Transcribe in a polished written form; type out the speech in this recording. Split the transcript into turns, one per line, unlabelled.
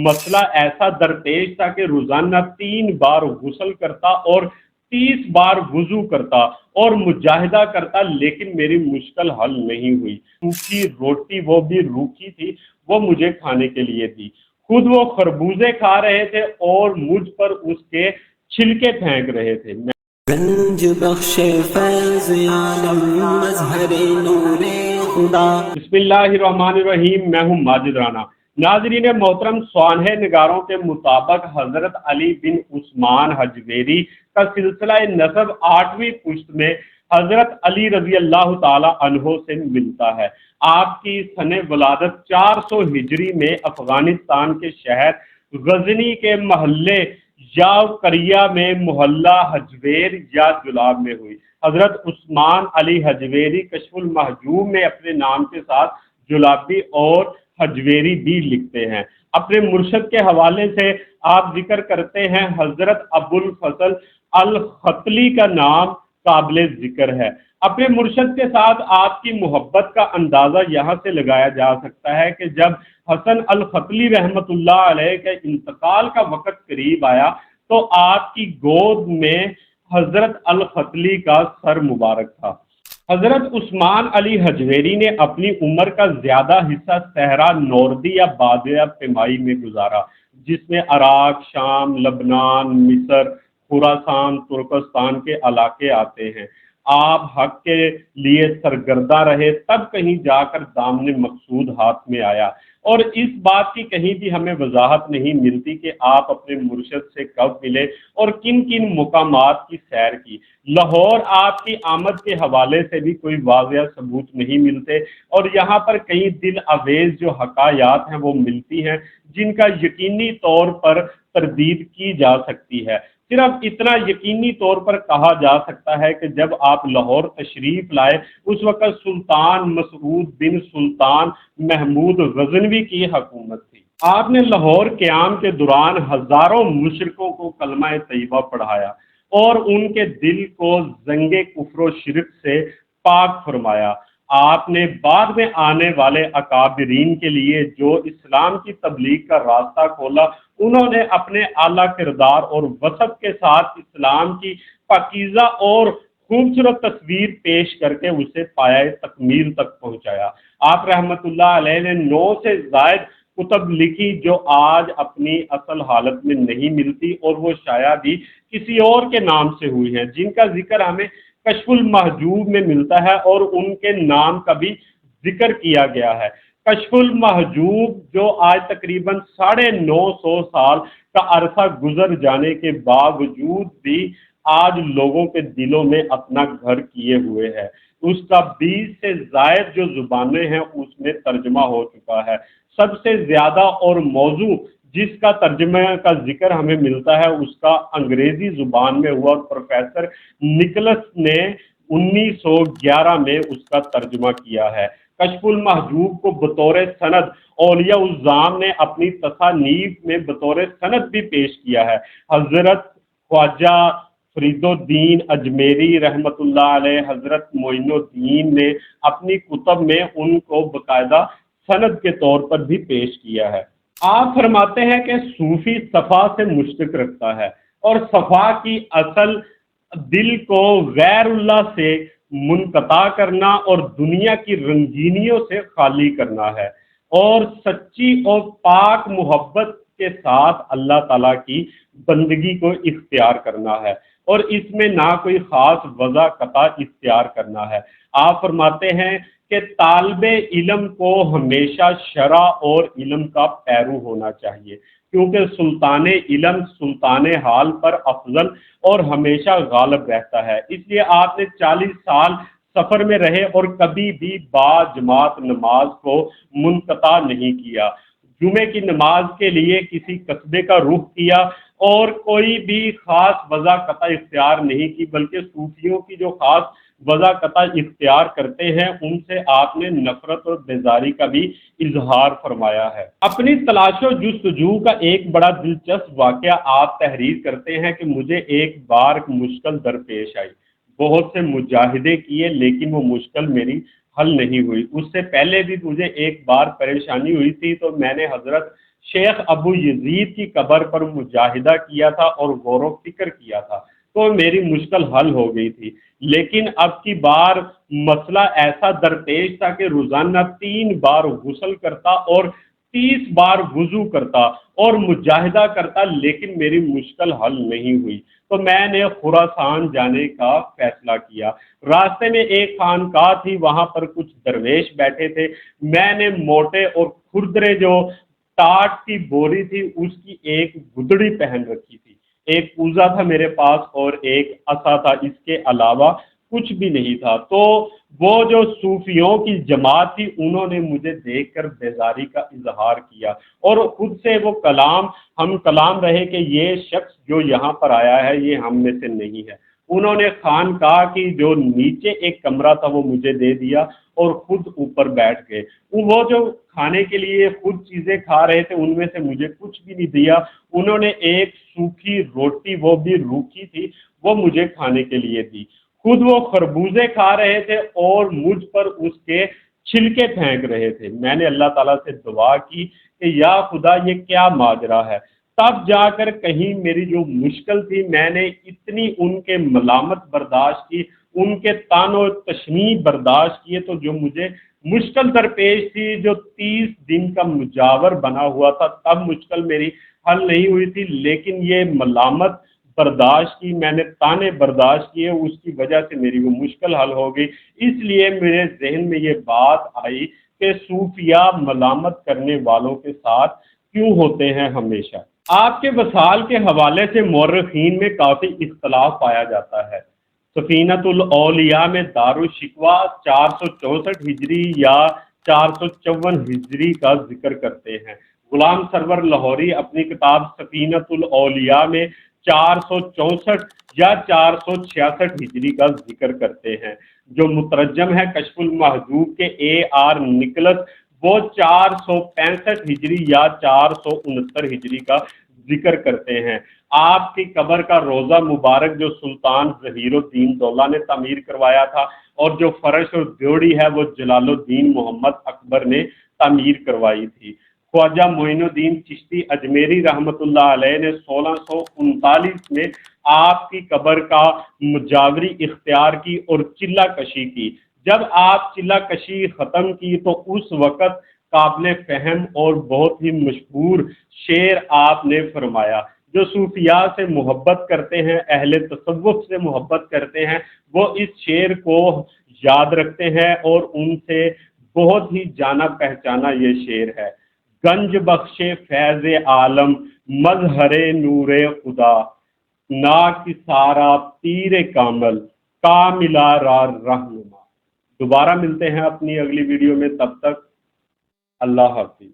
مسئلہ ایسا درپیش تھا کہ روزانہ 3 بار غسل کرتا اور 30 بار وضو کرتا اور مجاہدہ کرتا، لیکن میری مشکل حل نہیں ہوئی۔ سوکھی روٹی، وہ بھی روکھی تھی، وہ مجھے کھانے کے لیے دی۔ خود وہ خربوزے کھا رہے تھے اور مجھ پر اس کے چھلکے پھینک رہے تھے۔
گنج بخش فیض عالم مظہر نور خدا۔
بسم اللہ الرحمن الرحیم، میں ہوں ماجد رانا۔ ناظرین محترم، سوانح نگاروں کے مطابق حضرت علی بن عثمان حجویری کا سلسلہ نسب 8ویں پشت میں حضرت علی رضی اللہ تعالی عنہ سے ملتا ہے۔ آپ کی سن ولادت 400 ہجری میں افغانستان کے شہر غزنی کے محلے یا قریہ میں محلہ حجویر یا جلاب میں ہوئی۔ حضرت عثمان علی حجویری کشف المحجوب میں اپنے نام کے ساتھ جلابی اور حجویری بھی لکھتے ہیں۔ اپنے مرشد کے حوالے سے آپ ذکر کرتے ہیں حضرت ابو الفضل الختلی کا نام قابل ذکر ہے۔ اپنے مرشد کے ساتھ آپ کی محبت کا اندازہ یہاں سے لگایا جا سکتا ہے کہ جب حسن الختلی رحمت اللہ علیہ کے انتقال کا وقت قریب آیا تو آپ کی گود میں حضرت الختلی کا سر مبارک تھا۔ حضرت عثمان علی حجویری نے اپنی عمر کا زیادہ حصہ صحرا نوردی یا بادیہ پیمائی میں گزارا، جس میں عراق، شام، لبنان، مصر، خراسان، ترکستان کے علاقے آتے ہیں۔ آپ حق کے لیے سرگردہ رہے، تب کہیں جا کر دامن مقصود ہاتھ میں آیا، اور اس بات کی کہیں بھی ہمیں وضاحت نہیں ملتی کہ آپ اپنے مرشد سے کب ملے اور کن کن مقامات کی سیر کی۔ لاہور آپ کی آمد کے حوالے سے بھی کوئی واضح ثبوت نہیں ملتے، اور یہاں پر کئی دل آویز جو حکایات ہیں وہ ملتی ہیں جن کا یقینی طور پر تردید کی جا سکتی ہے۔ صرف اتنا یقینی طور پر کہا جا سکتا ہے کہ جب آپ لاہور تشریف لائے اس وقت سلطان مسعود بن سلطان محمود غزنوی کی حکومت تھی۔ آپ نے لاہور قیام کے دوران ہزاروں مشرکوں کو کلمہ طیبہ پڑھایا اور ان کے دل کو زنگ کفر و شرک سے پاک فرمایا۔ آپ نے بعد میں آنے والے اکابرین کے لیے جو اسلام کی تبلیغ کا راستہ کھولا، انہوں نے اپنے اعلیٰ کردار اور وصف کے ساتھ اسلام کی پاکیزہ اور خوبصورت تصویر پیش کر کے اسے پایہ تکمیل تک پہنچایا۔ آپ رحمت اللہ علیہ نے 9 سے زائد کتب لکھی جو آج اپنی اصل حالت میں نہیں ملتی، اور وہ شائع بھی کسی اور کے نام سے ہوئی ہیں، جن کا ذکر ہمیں کشف المحجوب میں ملتا ہے اور ان کے نام کا بھی ذکر کیا گیا ہے۔ کشف المحجوب جو آج تقریباً 950 سال کا عرصہ گزر جانے کے باوجود بھی آج لوگوں کے دلوں میں اپنا گھر کیے ہوئے ہے۔ اس کا 20 سے زائد جو زبانیں ہیں اس میں ترجمہ ہو چکا ہے۔ سب سے زیادہ اور موضوع جس کا ترجمہ کا ذکر ہمیں ملتا ہے اس کا انگریزی زبان میں ہوا، اور پروفیسر نکلس نے 1911 میں اس کا ترجمہ کیا ہے۔ کشف المحجوب کو بطور سند اولیاء الزام نے اپنی تصانیف میں بطور سند بھی پیش کیا ہے۔ حضرت خواجہ فرید الدین اجمیری رحمت اللہ علیہ، حضرت معین الدین نے اپنی کتب میں ان کو باقاعدہ سند کے طور پر بھی پیش کیا ہے۔ آپ فرماتے ہیں کہ صوفی صفا سے مشتق رکھتا ہے، اور صفا کی اصل دل کو غیر اللہ سے منقطع کرنا اور دنیا کی رنگینیوں سے خالی کرنا ہے، اور سچی اور پاک محبت کے ساتھ اللہ تعالیٰ کی بندگی کو اختیار کرنا ہے، اور اس میں نہ کوئی خاص وضع قطع اختیار کرنا ہے۔ آپ فرماتے ہیں کہ طالب علم کو ہمیشہ شرع اور علم کا پیرو ہونا چاہیے، کیونکہ سلطان علم سلطان حال پر افضل اور ہمیشہ غالب رہتا ہے۔ اس لیے آپ نے 40 سال سفر میں رہے اور کبھی بھی با جماعت نماز کو منقطع نہیں کیا، جمعے کی نماز کے لیے کسی قصبے کا رخ کیا، اور کوئی بھی خاص وضع قطع اختیار نہیں کی، بلکہ صوفیوں کی جو خاص وضع قطع اختیار کرتے ہیں ان سے آپ نے نفرت اور بیزاری کا بھی اظہار فرمایا ہے۔ اپنی تلاش و جستجو کا ایک بڑا دلچسپ واقعہ آپ تحریر کرتے ہیں کہ مجھے ایک بار مشکل درپیش آئی، بہت سے مجاہدے کیے لیکن وہ مشکل میری حل نہیں ہوئی۔ اس سے پہلے بھی مجھے ایک بار پریشانی ہوئی تھی تو میں نے حضرت شیخ ابو یزید کی قبر پر مجاہدہ کیا تھا اور غور و فکر کیا تھا تو میری مشکل حل ہو گئی تھی، لیکن اب کی بار مسئلہ ایسا درپیش تھا کہ روزانہ 3 بار غسل کرتا اور 30 بار وضو کرتا اور مجاہدہ کرتا، لیکن میری مشکل حل نہیں ہوئی تو میں نے خراسان جانے کا فیصلہ کیا۔ راستے میں ایک خانقاہ تھی، وہاں پر کچھ درویش بیٹھے تھے، میں نے موٹے اور کھردرے جو ٹاٹ کی بوری تھی اس کی ایک گدڑی پہن رکھی تھی، ایک کوزہ تھا میرے پاس اور ایک عصا تھا، اس کے علاوہ کچھ بھی نہیں تھا۔ تو وہ جو صوفیوں کی جماعت تھی انہوں نے مجھے دیکھ کر بیزاری کا اظہار کیا اور خود سے وہ ہم کلام رہے کہ یہ شخص جو یہاں پر آیا ہے یہ ہم میں سے نہیں ہے۔ انہوں نے خانقاہ کی جو نیچے ایک کمرہ تھا وہ مجھے دے دیا اور خود اوپر بیٹھ گئے۔ وہ جو کھانے کے لیے خود چیزیں کھا رہے تھے ان میں سے مجھے کچھ بھی نہیں دیا۔ انہوں نے ایک سوکھی روٹی، وہ بھی روکھی تھی، وہ مجھے کھانے کے لیے دی۔ خود وہ خربوزے کھا رہے تھے اور مجھ پر اس کے چھلکے پھینک رہے تھے۔ میں نے اللہ تعالیٰ سے دعا کی کہ یا خدا یہ کیا ماجرا ہے۔ تب جا کر کہیں میری جو مشکل تھی، میں نے اتنی ان کے ملامت برداشت کی، ان کے طعن و تشنیع برداشت کیے، تو جو مجھے مشکل درپیش تھی، جو 30 دن کا مجاور بنا ہوا تھا، تب مشکل میری حل نہیں ہوئی تھی، لیکن یہ ملامت برداشت کی، میں نے طعنے برداشت کیے، اس کی وجہ سے میری وہ مشکل حل ہو گئی۔ اس لیے میرے ذہن میں یہ بات آئی کہ صوفیاء ملامت کرنے والوں کے ساتھ کیوں ہوتے ہیں ہمیشہ۔ آپ کے وصال کے حوالے سے مورخین میں کافی اختلاف پایا جاتا ہے۔ سفینۃ الاولیاء میں دارالشکوہ 464 ہجری یا 454 ہجری کا ذکر کرتے ہیں۔ غلام سرور لاہوری اپنی کتاب سفینۃ الاولیاء میں 464 یا 466 ہجری کا ذکر کرتے ہیں۔ جو مترجم ہے کشف المحجوب کے AR نکلس، وہ 465 ہجری یا 469 ہجری کا ذکر کرتے ہیں۔ آپ کی قبر کا روضہ مبارک جو سلطان ظہیر الدین دولہ نے تعمیر کروایا تھا، اور جو فرش اور ڈیوڑی ہے وہ جلال الدین محمد اکبر نے تعمیر کروائی تھی۔ خواجہ معین الدین چشتی اجمیری رحمۃ اللہ علیہ نے 1639 میں آپ کی قبر کا مجاوری اختیار کی اور چلہ کشی کی۔ جب آپ چلہ کشی ختم کی تو اس وقت قابل فہم اور بہت ہی مشہور شعر آپ نے فرمایا۔ جو صوفیاء سے محبت کرتے ہیں، اہل تصوف سے محبت کرتے ہیں، وہ اس شعر کو یاد رکھتے ہیں اور ان سے بہت ہی جانا پہچانا یہ شعر ہے۔ گنج بخش فیض عالم مظہر نور خدا، نا کی سارا پیر کامل کاملہ را رہنما۔ دوبارہ ملتے ہیں اپنی اگلی ویڈیو میں، تب تک اللہ حافظ۔